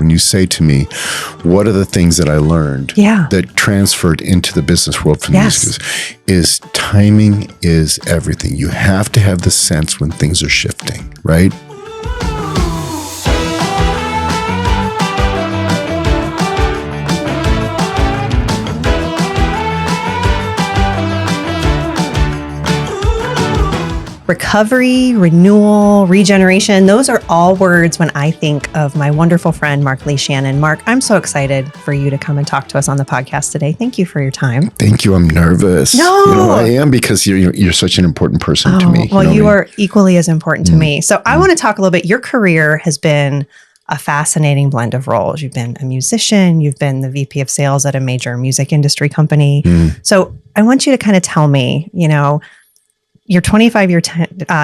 when you say to me, what are the things that I learned that transferred into the business world from music is timing is everything. You have to have the sense when things are shifting, right? Recovery, renewal, regeneration, those are all words when I think of my wonderful friend, Marc Shannon. Marc, I'm so excited for you to come and talk to us on the podcast today. Thank you for your time. Thank you. I'm nervous. No, I am, because you're such an important person to me. Well, you are equally as important to me. So I want to talk a little bit. Your career has been a fascinating blend of roles. You've been a musician. You've been the VP of sales at a major music industry company. So I want you to kind of tell me, your 25-year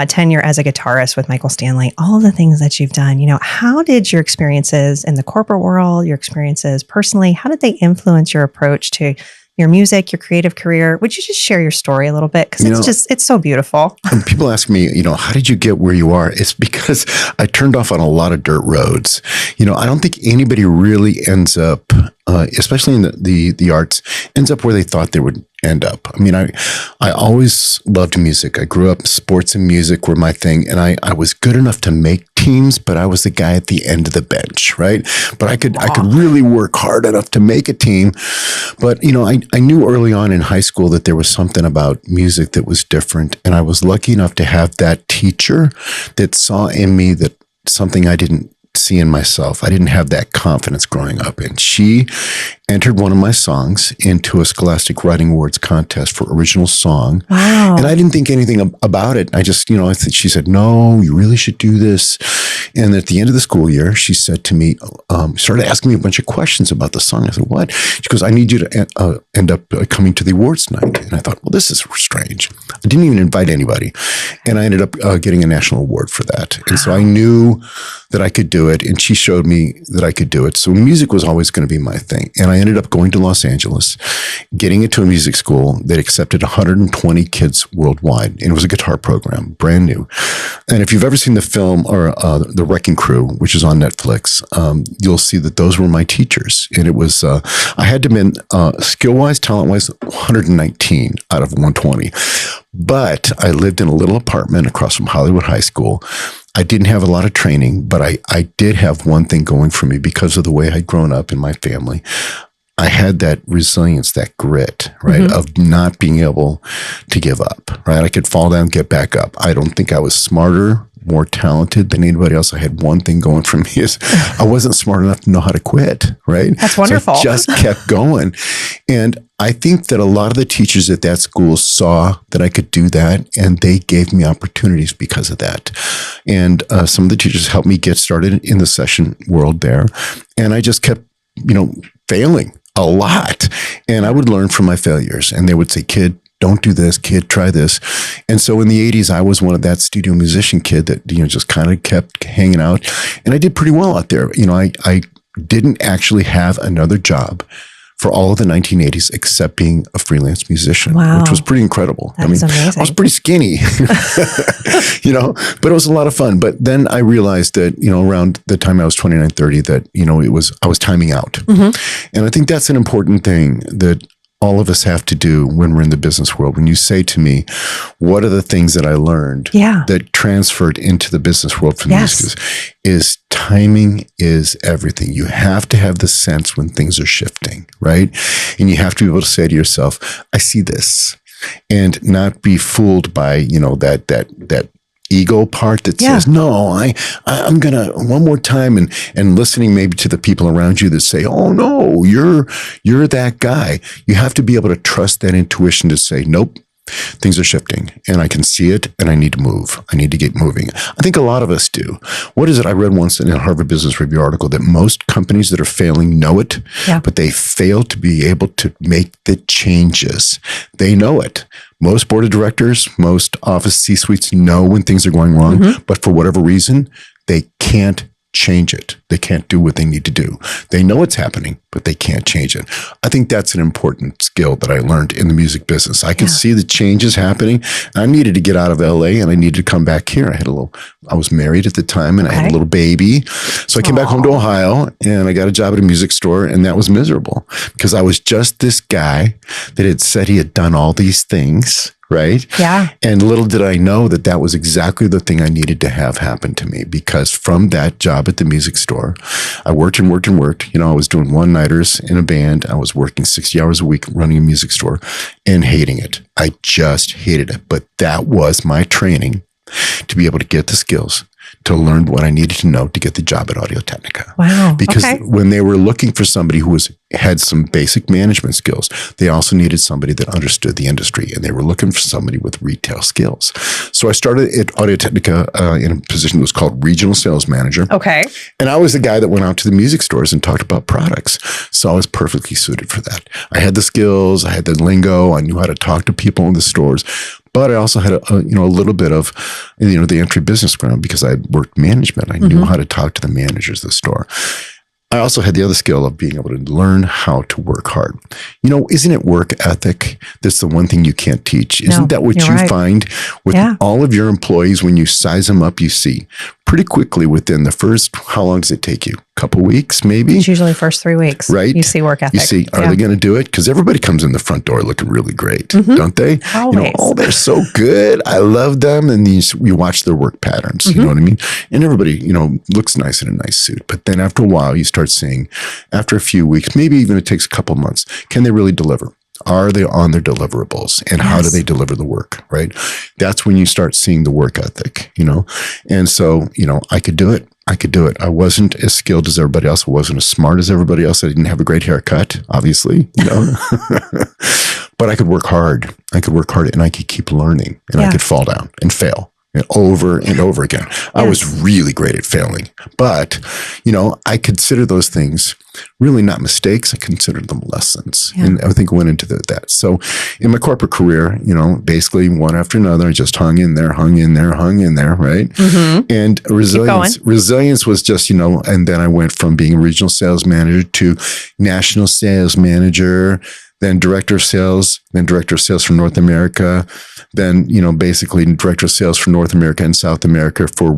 tenure as a guitarist with Michael Stanley, all of the things that you've done, how did your experiences in the corporate world, your experiences personally, how did they influence your approach to your music, your creative career? Would you just share your story a little bit? Because it's so beautiful. When people ask me, how did you get where you are? It's because I turned off on a lot of dirt roads. I don't think anybody really ends up, especially in the arts, ends up where they thought they would end up. I mean, I always loved music. I grew up, sports and music were my thing. And I was good enough to make teams, but I was the guy at the end of the bench, right? But I could really work hard enough to make a team. But, I knew early on in high school that there was something about music that was different. And I was lucky enough to have that teacher that saw in me that something I didn't see in myself. I didn't have that confidence growing up. And she entered one of my songs into a Scholastic Writing Awards contest for original song. Wow. And I didn't think anything about it. I just, she said, no, you really should do this. And at the end of the school year, she said to me, started asking me a bunch of questions about the song. I said, what? She goes, I need you to end up coming to the awards night. And I thought, well, this is strange. I didn't even invite anybody. And I ended up getting a national award for that. And so I knew that I could do it. And she showed me that I could do it. So music was always going to be my thing. And I ended up going to Los Angeles, getting into a music school that accepted 120 kids worldwide. And it was a guitar program, brand new. And if you've ever seen the film or The Wrecking Crew, which is on Netflix, you'll see that those were my teachers. And it was, I had to been skill-wise, talent-wise, 119 out of 120. But I lived in a little apartment across from Hollywood High School. I didn't have a lot of training, but I did have one thing going for me because of the way I'd grown up in my family. I had that resilience, that grit, right, of not being able to give up, right? I could fall down, get back up. I don't think I was smarter, more talented than anybody else. I had one thing going for me is I wasn't smart enough to know how to quit, right? That's wonderful. So I just kept going. And I think that a lot of the teachers at that school saw that I could do that, and they gave me opportunities because of that. And some of the teachers helped me get started in the session world there. And I just kept, failing a lot. And I would learn from my failures. And they would say, kid, don't do this, kid, try this. And so in the 80s, I was one of that studio musician kid that, just kind of kept hanging out. And I did pretty well out there. I didn't actually have another job for all of the 1980s except being a freelance musician, which was pretty incredible. That's amazing. I was pretty skinny, but it was a lot of fun. But then I realized that, around the time I was 29, 30, that, I was timing out. And I think that's an important thing that all of us have to do when we're in the business world. When you say to me, what are the things that I learned that transferred into the business world from music is timing is everything. You have to have the sense when things are shifting, right? And you have to be able to say to yourself, I see this, and not be fooled by, that ego part that says, no, I'm going to one more time, and listening maybe to the people around you that say, oh no, you're that guy. You have to be able to trust that intuition to say, nope, things are shifting and I can see it and I need to move. I need to get moving. I think a lot of us do. What is it? I read once in a Harvard Business Review article that most companies that are failing know it, but they fail to be able to make the changes. They know it. Most board of directors, most office C-suites know when things are going wrong, but for whatever reason, they can't change it. They can't do what they need to do. They know it's happening, but they can't change it. I think that's an important skill that I learned in the music business. I could see the changes happening. I needed to get out of LA and I needed to come back here. I was married at the time and I had a little baby. So I came back home to Ohio and I got a job at a music store, and that was miserable because I was just this guy that had said he had done all these things. Right? Yeah. And little did I know that was exactly the thing I needed to have happen to me, because from that job at the music store, I worked and worked and worked. I was doing one-nighters in a band. I was working 60 hours a week running a music store and hating it. I just hated it. But that was my training to be able to get the skills to learn what I needed to know to get the job at Audio-Technica. Wow. Because when they were looking for somebody who had some basic management skills, they also needed somebody that understood the industry, and they were looking for somebody with retail skills. So I started at Audio-Technica in a position that was called regional sales manager. Okay. And I was the guy that went out to the music stores and talked about products. So I was perfectly suited for that. I had the skills, I had the lingo, I knew how to talk to people in the stores. But I also had a little bit of, the entry business ground because I had worked management. I knew how to talk to the managers of the store. I also had the other skill of being able to learn how to work hard. Isn't it work ethic? That's the one thing you can't teach. Isn't that what you find with all of your employees when you size them up? You see pretty quickly within the first, how long does it take you? A couple weeks, maybe? It's usually first 3 weeks. Right. You see work ethic. You see, are they going to do it? Because everybody comes in the front door looking really great, don't they? Always. They're so good. I love them. And you watch their work patterns, you know what I mean? And everybody, looks nice in a nice suit. But then after a while, you start seeing, after a few weeks, maybe even it takes a couple months, can they really deliver? Are they on their deliverables, and how do they deliver the work, right? That's when you start seeing the work ethic, And so, I could do it. I wasn't as skilled as everybody else. I wasn't as smart as everybody else. I didn't have a great haircut, obviously, but I could work hard. And I could keep learning, and I could fall down and fail. And over and over again. I was really great at failing, but, I consider those things really not mistakes. I considered them lessons, and I think went into that. So in my corporate career, basically one after another, I just hung in there, right? And resilience was just, and then I went from being a regional sales manager to national sales manager, then director of sales for North America, then, basically director of sales for North America and South America for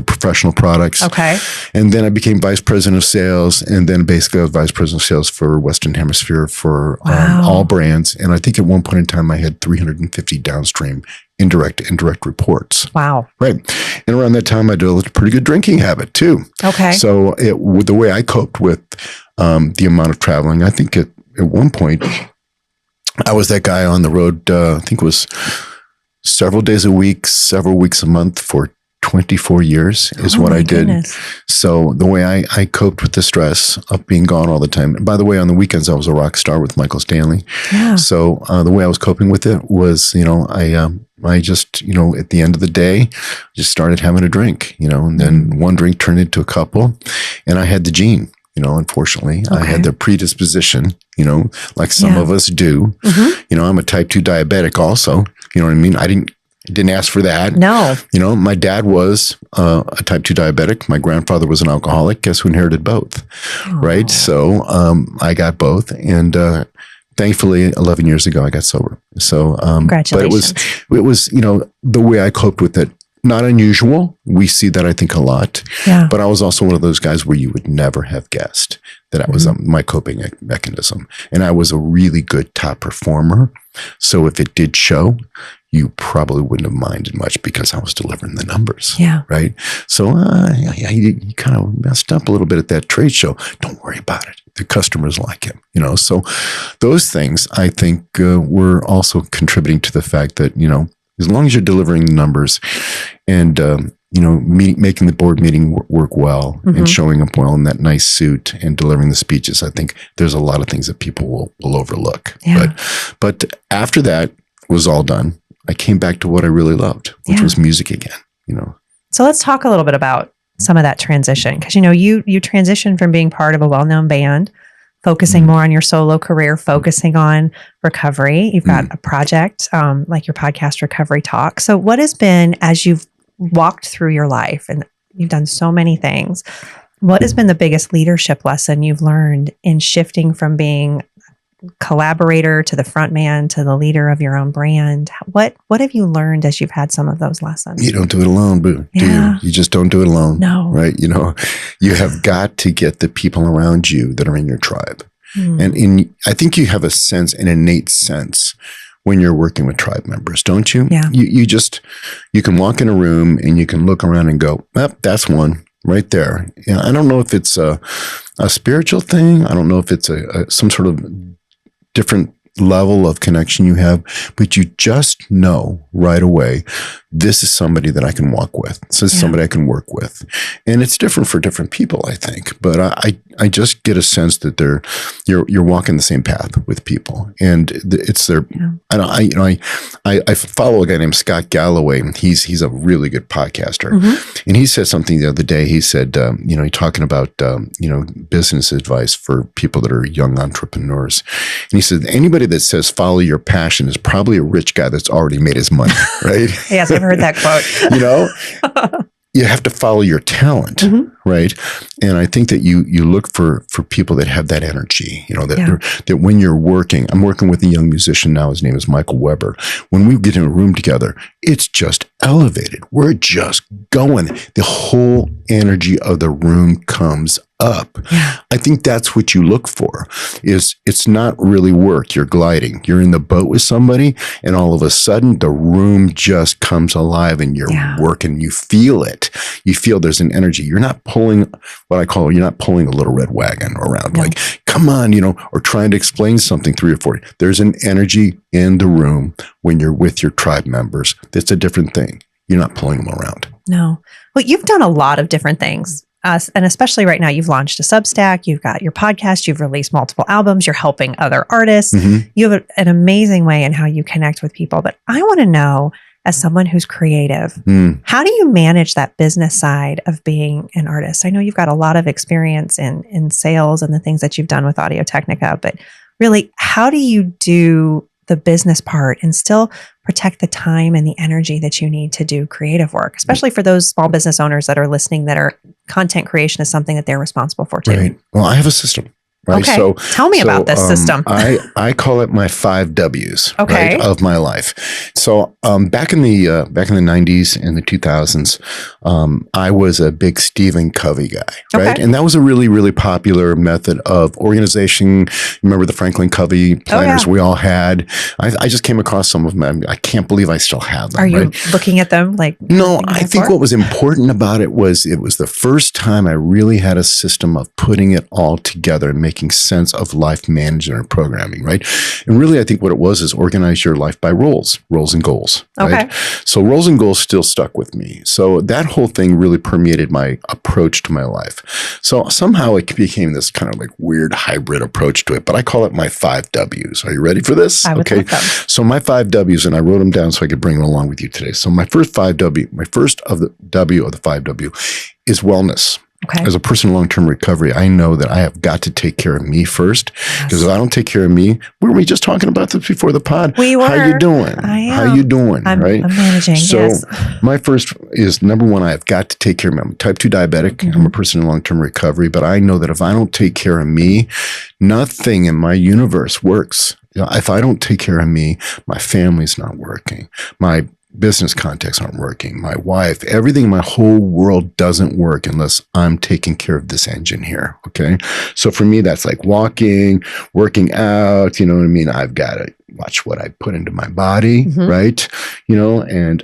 professional products. Okay. And then I became vice president of sales, and then basically I was vice president of sales for Western Hemisphere for all brands. And I think at one point in time I had 350 downstream indirect reports. Wow. Right. And around that time I developed a pretty good drinking habit too. Okay. So the way I coped with the amount of traveling, I think at one point, I was that guy on the road, I think it was several days a week, several weeks a month for 24 years is what I did. Goodness. So the way I coped with the stress of being gone all the time. And by the way, on the weekends, I was a rock star with Michael Stanley. Yeah. So the way I was coping with it was, I just, at the end of the day, just started having a drink, and then one drink turned into a couple, and I had the gene. Unfortunately, I had the predisposition, like some of us do. I'm a type 2 diabetic also. You know what I mean? I didn't ask for that. No. My dad was a type 2 diabetic. My grandfather was an alcoholic. Guess who inherited both? Aww. Right? So I got both. And thankfully, 11 years ago, I got sober. So, congratulations. But it was, the way I coped with it. Not unusual. We see that, I think, a lot. Yeah. But I was also one of those guys where you would never have guessed that was my coping mechanism. And I was a really good top performer. So if it did show, you probably wouldn't have minded much because I was delivering the numbers. Yeah. Right. So you kind of messed up a little bit at that trade show. Don't worry about it. The customers like him, So those things, I think, were also contributing to the fact that, as long as you're delivering the numbers and, making the board meeting work well and showing up well in that nice suit and delivering the speeches, I think there's a lot of things that people will overlook. Yeah. But after that was all done, I came back to what I really loved, which was music again, So let's talk a little bit about some of that transition. Because, you transitioned from being part of a well-known band, focusing more on your solo career, focusing on recovery. You've got a project like your podcast, Recovery Talk. So what has been, as you've walked through your life and you've done so many things. What has been the biggest leadership lesson you've learned in shifting from being collaborator to the front man to the leader of your own brand? What have you learned as you've had some of those lessons? You don't do it alone, do Yeah. you? You just don't do it alone. No. Right? You have got to get the people around you that are in your tribe. And I think you have an innate sense when you're working with tribe members, don't you? Yeah. You can walk in a room and you can look around and go, that's one right there. I don't know if it's a spiritual thing. I don't know if it's some sort of different level of connection you have, but you just know right away, this is somebody that I can walk with. This is somebody I can work with. And it's different for different people, I think. But I just get a sense that you're walking the same path with people. And it's their, I follow a guy named Scott Galloway. He's a really good podcaster. And he said something the other day. He said, he's talking about, business advice for people that are young entrepreneurs. And he said, anybody that says follow your passion is probably a rich guy that's already made his money, right? Yes, I've heard that quote. You have to follow your talent, right? And I think that you look for people that have that energy, that when you're working, I'm working with a young musician now, his name is Michael Weber. When we get in a room together, it's just elevated. We're just going. The whole energy of the room comes up. Yeah. I think that's what you look for. It's not really work. You're gliding. You're in the boat with somebody, and all of a sudden the room just comes alive and you're working. You feel it. You feel there's an energy. You're not pulling you're not pulling a little red wagon around like, come on, or trying to explain something 3 or 4. There's an energy in the room when you're with your tribe members. That's a different thing. You're not pulling them around. No. Well, you've done a lot of different things. And especially right now, you've launched a Substack, you've got your podcast, you've released multiple albums, you're helping other artists. You have an amazing way in how you connect with people. But I want to know, as someone who's creative, how do you manage that business side of being an artist? I know you've got a lot of experience in sales and the things that you've done with Audio-Technica, but really, how do you do the business part and still protect the time and the energy that you need to do creative work, especially for those small business owners that are listening, that are content creation is something that they're responsible for too? Right. Well, I have a system. Right. Okay. So tell me about this system. I call it my 5 W's of my life. So back in the 90s and the 2000s, I was a big Stephen Covey guy, right? And that was a really, really popular method of organization. Remember the Franklin Covey planners we all had? I just came across some of them. I can't believe I still have them. Are you looking at them No, I think what was important about it was the first time I really had a system of putting it all together and making sense of life management and programming, right? And really, I think what it was is organize your life by roles and goals. Right? So roles and goals still stuck with me. So that whole thing really permeated my approach to my life. So somehow it became this kind of like weird hybrid approach to it, but I call it my 5 W's. Are you ready for this? I would love them. So my 5 W's, and I wrote them down so I could bring them along with you today. So my first of the W of the 5 W is wellness. As a person in long-term recovery, I know that I have got to take care of me first. Because if I don't take care of me, were we just talking about this before the pod? We were. How you doing? I am. How you doing? I'm managing. So my first is number 1, I have got to take care of me. I'm type 2 diabetic. I'm a person in long-term recovery, but I know that if I don't take care of me, nothing in my universe works. If I don't take care of me, my family's not working. My business contacts aren't working. My wife, everything, my whole world doesn't work unless I'm taking care of this engine here. Okay. So for me, that's like working out, you know what I mean? I've got to watch what I put into my body, right? And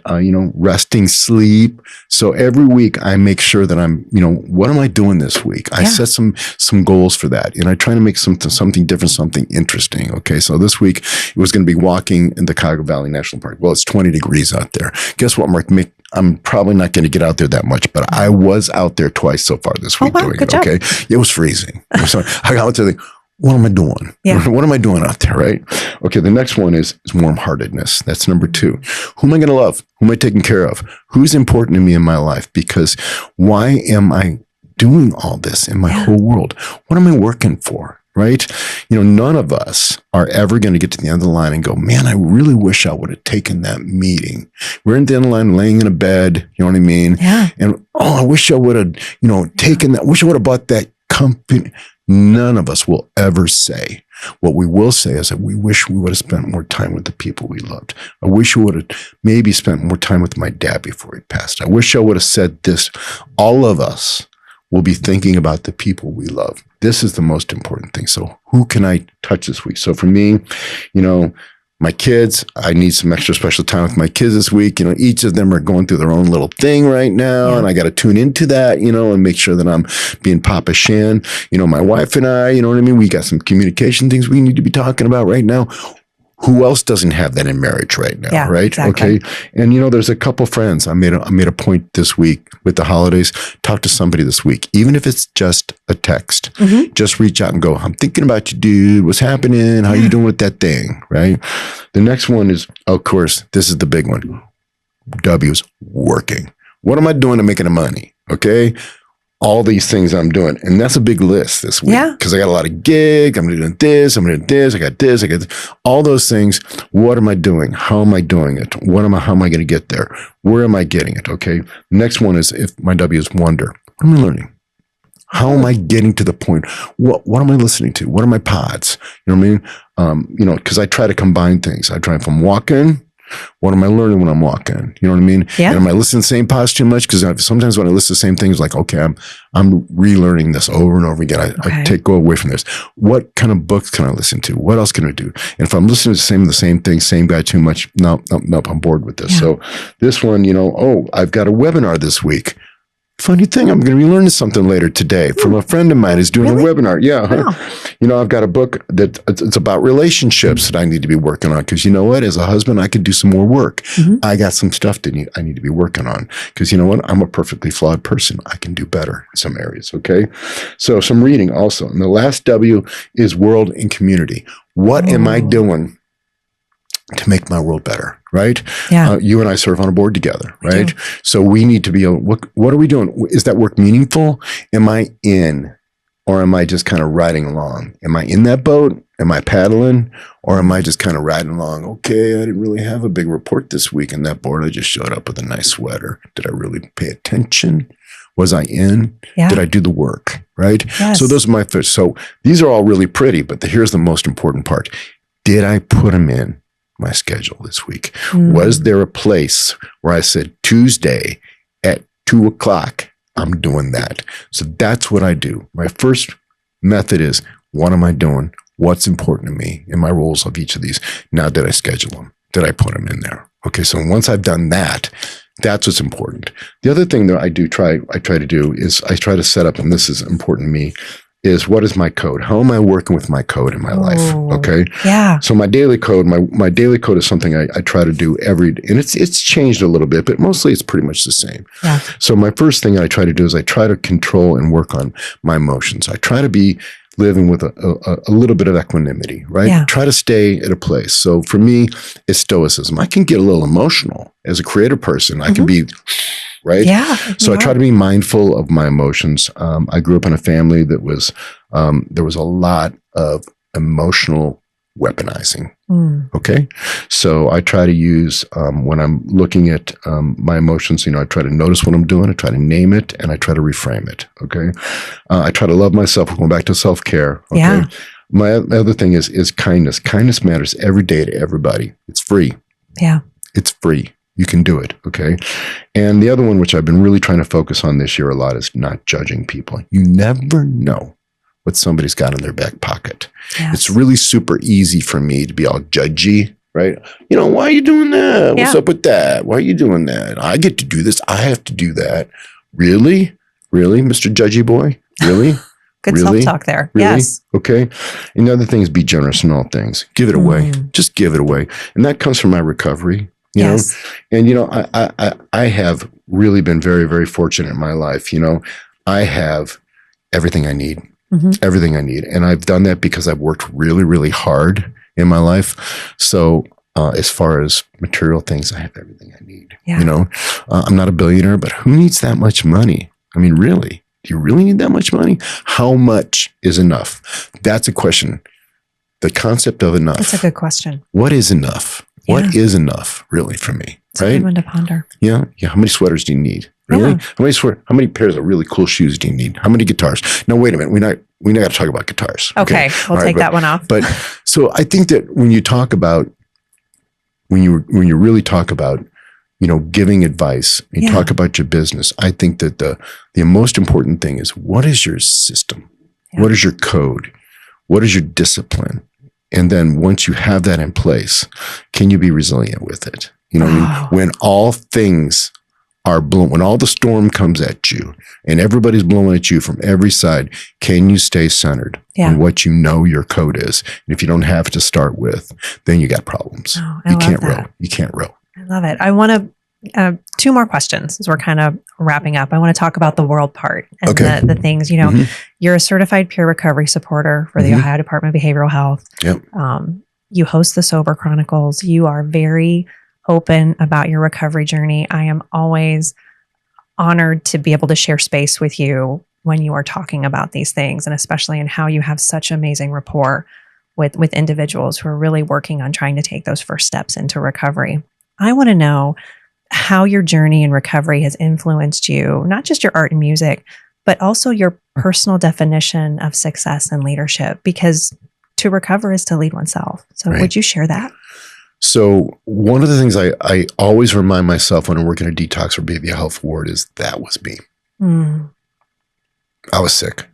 resting, sleep. So every week I make sure that I'm, what am I doing this week? I set some goals for that. And I try to make something different, something interesting. Okay. So this week it was going to be walking in the Cuyahoga Valley National Park. Well, it's 20 degrees out there. Guess what, Mark? I'm probably not going to get out there that much, but I was out there twice so far this week doing it. Okay. It was freezing. So I got out there what am I doing? What am I doing out there, right? Okay, the next one is warm-heartedness. That's number 2. Who am I going to love? Who am I taking care of? Who's important to me in my life? Because why am I doing all this in my whole world? What am I working for? right? None of us are ever going to get to the end of the line and go, man, I really wish I would have taken that meeting. We're at the end of the line laying in a bed, you know what I mean? Yeah. And, I wish I would have, taken that, wish I would have bought that company. None of us will ever say. What we will say is that we wish we would have spent more time with the people we loved. I wish we would have maybe spent more time with my dad before he passed. I wish I would have said this. All of us will be thinking about the people we love. This is the most important thing. So who can I touch this week? So for me, my kids, I need some extra special time with my kids this week. Each of them are going through their own little thing right now. Yeah. And I got to tune into that, and make sure that I'm being Papa Shan. My wife and I, you know what I mean? We got some communication things we need to be talking about right now. Who else doesn't have that in marriage right now, right? Exactly. Okay. And, there's a couple friends. I made a point this week with the holidays, talk to somebody this week, even if it's just a text, just reach out and go, I'm thinking about you, dude. What's happening? How you doing with that thing? Right. The next one is, of course, this is the big one. W's, working. What am I doing to make the money? Okay. All these things I'm doing. And that's a big list this week because I got a lot of gigs. I'm doing this. I'm doing this. I got this. All those things. What am I doing? How am I doing it? How am I going to get there? Where am I getting it? Okay. Next one is, if my W is wonder. What am I learning? How am I getting to the point? What am I listening to? What are my pods? You know what I mean? Because I try to combine things. I try, if I'm walking, what am I learning when I'm walking? You know what I mean? Yeah. And am I listening to the same pods too much? Because sometimes when I listen to the same things, like, okay, I'm relearning this over and over again. I go away from this. What kind of books can I listen to? What else can I do? And if I'm listening to the same thing, same guy too much, no, I'm bored with this. Yeah. So this one, I've got a webinar this week. Funny thing, I'm going to be learning something later today from a friend of mine who's doing a webinar. Yeah. Wow. I've got a book that it's about relationships that I need to be working on. Because you know what? As a husband, I could do some more work. I got some stuff that I need to be working on. Because you know what? I'm a perfectly flawed person. I can do better in some areas. Okay. So some reading also. And the last W is world and community. What am I doing to make my world better, right? Yeah. You and I serve on a board together, right? So we need to be, what are we doing? Is that work meaningful? Am I in, or am I just kind of riding along? Am I in that boat? Am I paddling? Or am I just kind of riding along? Okay, I didn't really have a big report this week in that board. I just showed up with a nice sweater. Did I really pay attention? Was I in? Yeah. Did I do the work, right? Yes. So those are my fish. So these are all really pretty, but here's the most important part. Did I put them in my schedule this week? Was there a place where I said Tuesday at 2:00, I'm doing that? So that's what I do. My first method is, what am I doing? What's important to me in my roles of each of these? Now, did I schedule them? Did I put them in there? Okay. So once I've done that, that's what's important. The other thing that I try to do is I try to set up, and this is important to me, is what is my code? How am I working with my code in my life? Okay. Yeah. So my daily code, my daily code is something I try to do every day. And it's changed a little bit, but mostly it's pretty much the same. Yeah. So my first thing I try to do is I try to control and work on my emotions. I try to be living with a little bit of equanimity, right? Yeah. Try to stay at a place. So for me, it's stoicism. I can get a little emotional as a creative person. I can be, right? Yeah. So I try to be mindful of my emotions. I grew up in a family that was, there was a lot of emotional weaponizing. Okay. So I try to use, when I'm looking at my emotions, I try to notice what I'm doing. I try to name it and I try to reframe it. Okay. I try to love myself. We're going back to self-care. Okay. Yeah. My other thing is kindness. Kindness matters every day to everybody. It's free. Yeah. It's free. You can do it. Okay. And the other one, which I've been really trying to focus on this year a lot, is not judging people. You never know what somebody's got in their back pocket. Yes. It's really super easy for me to be all judgy, right? Why are you doing that? What's up with that? Why are you doing that? I get to do this. I have to do that. Really? Really, Mr. Judgy Boy? Really? Good really? Self-talk there. Really? Yes. Okay. And the other thing is be generous in all things. Give it away. Just give it away. And that comes from my recovery. You know, and I have really been very, very fortunate in my life. I have everything I need. Everything I need. And I've done that because I've worked really, really hard in my life. So as far as material things, I have everything I need. Yeah. I'm not a billionaire, but who needs that much money? I mean, really? Do you really need that much money? How much is enough? That's a question. The concept of enough. That's a good question. What is enough? What is enough really for me? It's a good one to ponder. Yeah. How many sweaters do you need? Really? Yeah. How many pairs of really cool shoes do you need? How many guitars? No, wait a minute. We not got to talk about guitars. Okay. We'll take that one off. But so I think that when you talk about, when you really talk about, giving advice, you talk about your business, I think that the most important thing is, what is your system? Yeah. What is your code? What is your discipline? And then once you have that in place, can you be resilient with it? When all things are blown, when all the storm comes at you and everybody's blowing at you from every side, can you stay centered on what your code is? And if you don't have to start with, then you got problems. You can't row. You can't row. I love it. I want to, 2 more questions as we're kind of wrapping up. I want to talk about the world part and the things, you're a certified peer recovery supporter for the Ohio Department of Behavioral Health. Yep. You host the Sober Chronicles. You are very open about your recovery journey. I am always honored to be able to share space with you when you are talking about these things, and especially in how you have such amazing rapport with individuals who are really working on trying to take those first steps into recovery. I want to know how your journey in recovery has influenced you, not just your art and music, but also your personal definition of success and leadership, because to recover is to lead oneself. So would you share that? So one of the things I always remind myself when I'm working a detox or behavioral health ward is that was me. I was sick.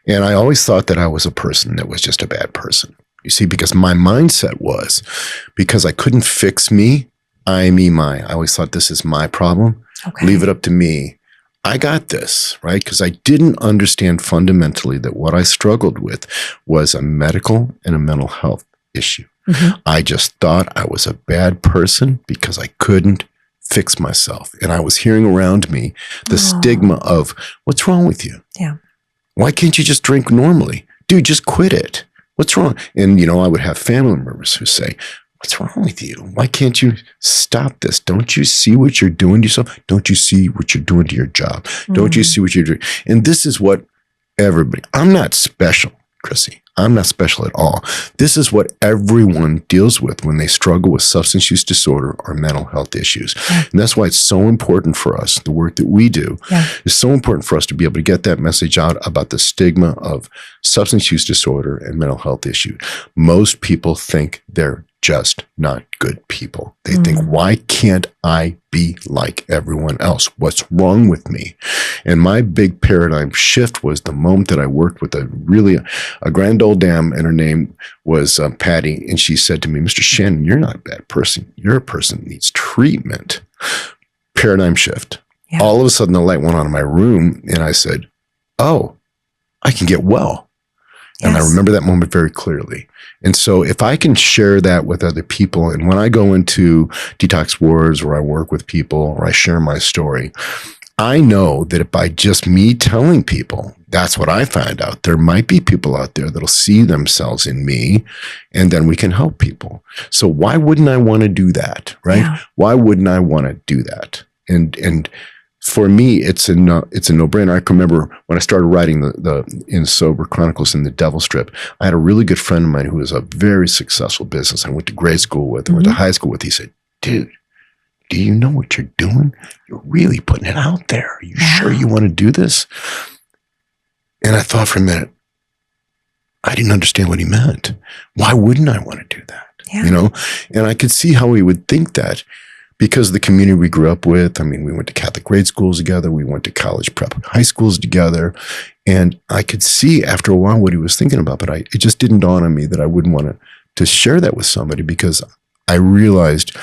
And I always thought that I was a person that was just a bad person. You see, because my mindset was, because I couldn't fix me, I, me, my. I always thought, this is my problem. Okay. Leave it up to me. I got this, right? Because I didn't understand fundamentally that what I struggled with was a medical and a mental health issue. I just thought I was a bad person because I couldn't fix myself. And I was hearing around me the stigma of, what's wrong with you? Yeah. Why can't you just drink normally? Dude, just quit it. What's wrong? And, I would have family members who say, what's wrong with you? Why can't you stop this? Don't you see what you're doing to yourself? Don't you see what you're doing to your job? Don't you see what you're doing? And this is what I'm not special, Chrissy. I'm not special at all. This is what everyone deals with when they struggle with substance use disorder or mental health issues. And that's why it's so important for us, the work that we do, is so important for us to be able to get that message out about the stigma of substance use disorder and mental health issue. Most people think they're just not good people. They think, why can't I be like everyone else? What's wrong with me? And my big paradigm shift was the moment that I worked with a grand old dame, and her name was Patty. And she said to me, Mr. Shannon, you're not a bad person. You're a person that needs treatment. Paradigm shift. Yeah. All of a sudden the light went on in my room and I said, oh, I can get well. And I remember that moment very clearly. And so if I can share that with other people, and when I go into detox wards or I work with people or I share my story, I know that by just me telling people, that's what I find out. There might be people out there that'll see themselves in me, and then we can help people. So why wouldn't I want to do that, right? Yeah. Why wouldn't I want to do that? And for me, it's a no-brainer. I can remember when I started writing in Sober Chronicles in the Devil Strip, I had a really good friend of mine who was a very successful business. I went to grade school with, I went to high school with. He said, dude, do you know what you're doing? You're really putting it out there. Are you sure you want to do this? And I thought for a minute, I didn't understand what he meant. Why wouldn't I want to do that? Yeah. And I could see how he would think that. Because of the community we grew up with. I mean, we went to Catholic grade schools together. We went to college prep high schools together. And I could see after a while what he was thinking about, but it just didn't dawn on me that I wouldn't want to share that with somebody, because I realized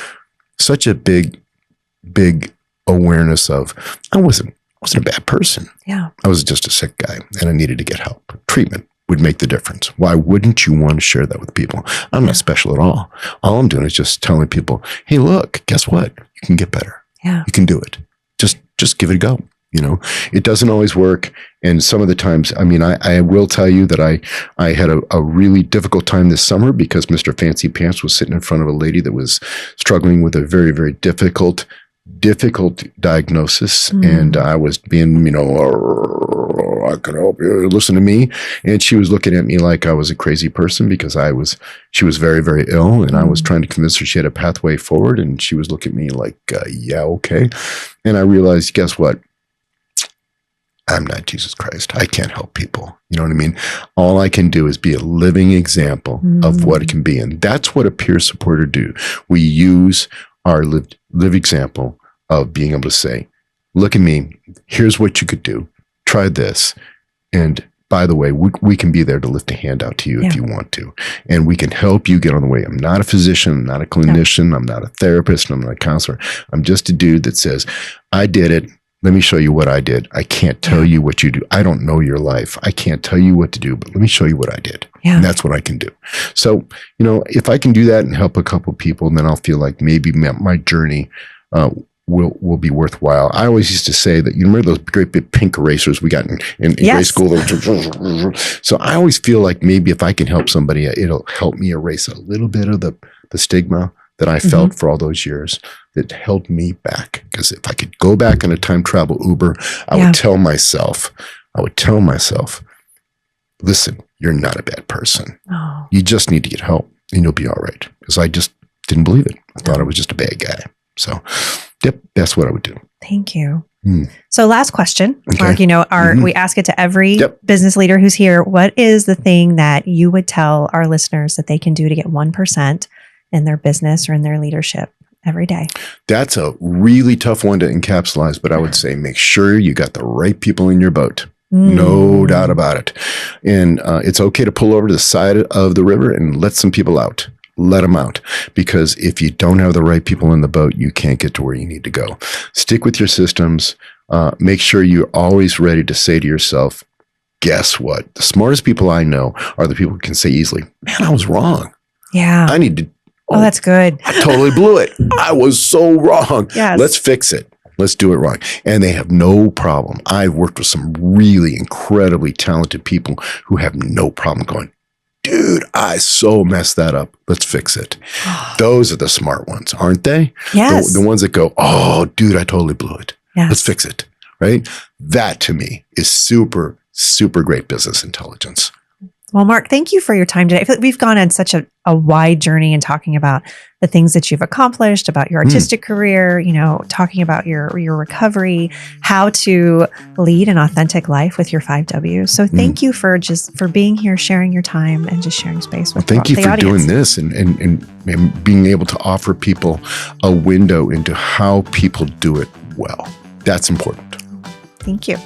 such a big awareness of I wasn't a bad person. Yeah. I was just a sick guy and I needed to get help. Treatment would make the difference. Why wouldn't you want to share that with people? I'm not special at all. All I'm doing is just telling people, hey, look, guess what? You can get better. Yeah. You can do it. Just give it a go. It doesn't always work. And some of the times, I mean, I will tell you that I had a really difficult time this summer because Mr. Fancy Pants was sitting in front of a lady that was struggling with a very, very difficult diagnosis. And I was being, I can help you. Listen to me. And she was looking at me like I was a crazy person because she was very, very ill. And I was trying to convince her she had a pathway forward. And she was looking at me like, yeah, okay. And I realized, guess what? I'm not Jesus Christ. I can't help people. You know what I mean? All I can do is be a living example of what it can be. And that's what a peer supporter do. We use our live example of being able to say, look at me. Here's what you could do. Try this. And by the way, we can be there to lift a hand out to you if you want to. And we can help you get on the way. I'm not a physician. I'm not a clinician. I'm not a therapist. I'm not a counselor. I'm just a dude that says, I did it. Let me show you what I did. I can't tell you what you do. I don't know your life. I can't tell you what to do, but let me show you what I did. Yeah. And that's what I can do. So, if I can do that and help a couple of people, then I'll feel like maybe my journey will be worthwhile. I always used to say that, you remember those great big pink erasers we got in grade school? So I always feel like maybe if I can help somebody, it'll help me erase a little bit of the stigma that I felt for all those years that held me back. Because if I could go back in a time travel Uber, I would tell myself, listen, you're not a bad person. Oh. You just need to get help and you'll be all right. Because I just didn't believe it. I thought I was just a bad guy. So, yep, that's what I would do. Thank you. So last question, Mark, we ask it to every business leader who's here. What is the thing that you would tell our listeners that they can do to get 1% in their business or in their leadership every day? That's a really tough one to encapsulate, but I would say make sure you got the right people in your boat. No doubt about it. And it's okay to pull over to the side of the river and let some people out. Let them out. Because if you don't have the right people in the boat, you can't get to where you need to go. Stick with your systems. Make sure you're always ready to say to yourself, guess what? The smartest people I know are the people who can say easily, man, I was wrong. Yeah. I need to. Oh, that's good. I totally blew it. I was so wrong. Yes. Let's fix it. Let's do it right. And they have no problem. I've worked with some really incredibly talented people who have no problem going, dude, I so messed that up. Let's fix it. Those are the smart ones, aren't they? Yes. The ones that go, oh, dude, I totally blew it. Yes. Let's fix it. Right? That to me is super, super great business intelligence. Well, Marc, thank you for your time today. I feel like we've gone on such a wide journey in talking about the things that you've accomplished, about your artistic career, talking about your recovery, how to lead an authentic life with your 5 Ws. So thank you for being here, sharing your time, and just sharing space with the audience. Thank you for doing this and being able to offer people a window into how people do it well. That's important. Thank you.